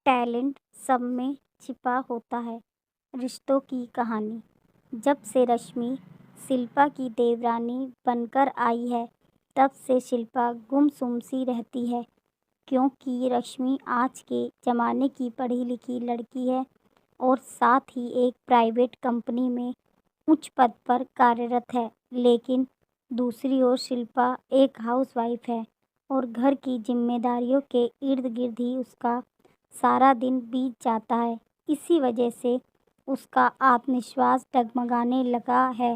Talent सब में छिपा होता है। रिश्तों की कहानी। जब से रश्मि शिल्पा की देवरानी बनकर आई है, तब से शिल्पा गुमसुम सी रहती है, क्योंकि रश्मि आज के ज़माने की पढ़ी लिखी लड़की है और साथ ही एक प्राइवेट कंपनी में उच्च पद पर कार्यरत है। लेकिन दूसरी ओर शिल्पा एक हाउसवाइफ है और घर की जिम्मेदारियों के इर्द गिर्द ही उसका सारा दिन बीत जाता है। इसी वजह से उसका आत्मविश्वास डगमगाने लगा है।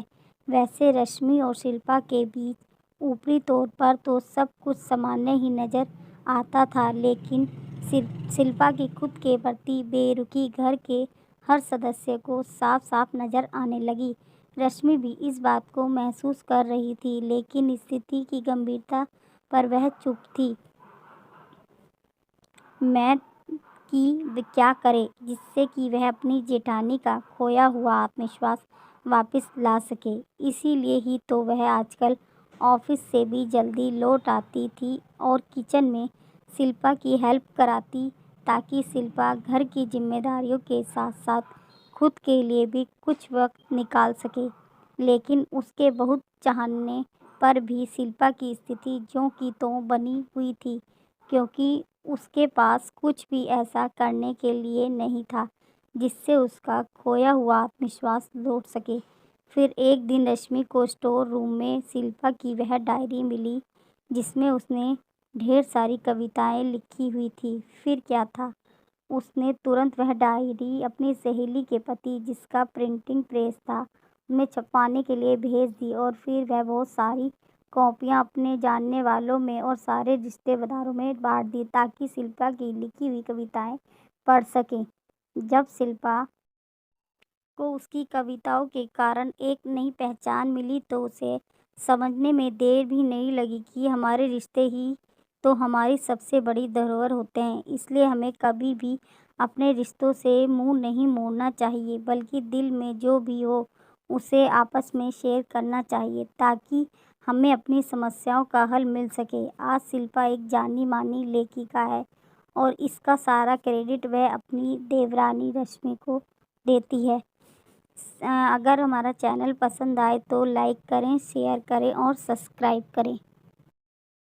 वैसे रश्मि और शिल्पा के बीच ऊपरी तौर पर तो सब कुछ सामान्य ही नज़र आता था, लेकिन शिल्पा की खुद के प्रति बेरुखी घर के हर सदस्य को साफ साफ नज़र आने लगी। रश्मि भी इस बात को महसूस कर रही थी, लेकिन स्थिति की गंभीरता पर वह चुप थी। मैं कि क्या करे जिससे कि वह अपनी जेठानी का खोया हुआ आत्मविश्वास वापस ला सके। इसीलिए ही तो वह आजकल ऑफिस से भी जल्दी लौट आती थी और किचन में शिल्पा की हेल्प कराती, ताकि शिल्पा घर की जिम्मेदारियों के साथ साथ खुद के लिए भी कुछ वक्त निकाल सके। लेकिन उसके बहुत चाहने पर भी शिल्पा की स्थिति ज्यों की त्यों बनी हुई थी, क्योंकि उसके पास कुछ भी ऐसा करने के लिए नहीं था जिससे उसका खोया हुआ आत्मविश्वास लौट सके। फिर एक दिन रश्मि को स्टोर रूम में शिल्पा की वह डायरी मिली, जिसमें उसने ढेर सारी कविताएं लिखी हुई थी। फिर क्या था, उसने तुरंत वह डायरी अपनी सहेली के पति, जिसका प्रिंटिंग प्रेस था, में छपवाने के लिए भेज दी और फिर वह बहुत सारी कॉपियां अपने जानने वालों में और सारे रिश्तेदारों में बांट दी, ताकि शिल्पा की लिखी हुई कविताएं पढ़ सकें। जब शिल्पा को उसकी कविताओं के कारण एक नई पहचान मिली, तो उसे समझने में देर भी नहीं लगी कि हमारे रिश्ते ही तो हमारी सबसे बड़ी धरोहर होते हैं। इसलिए हमें कभी भी अपने रिश्तों से मुंह नहीं मोड़ना चाहिए, बल्कि दिल में जो भी हो उसे आपस में शेयर करना चाहिए, ताकि हमें अपनी समस्याओं का हल मिल सके। आज शिल्पा एक जानी मानी लेखिका है और इसका सारा क्रेडिट वह अपनी देवरानी रश्मि को देती है। अगर हमारा चैनल पसंद आए तो लाइक करें, शेयर करें और सब्सक्राइब करें।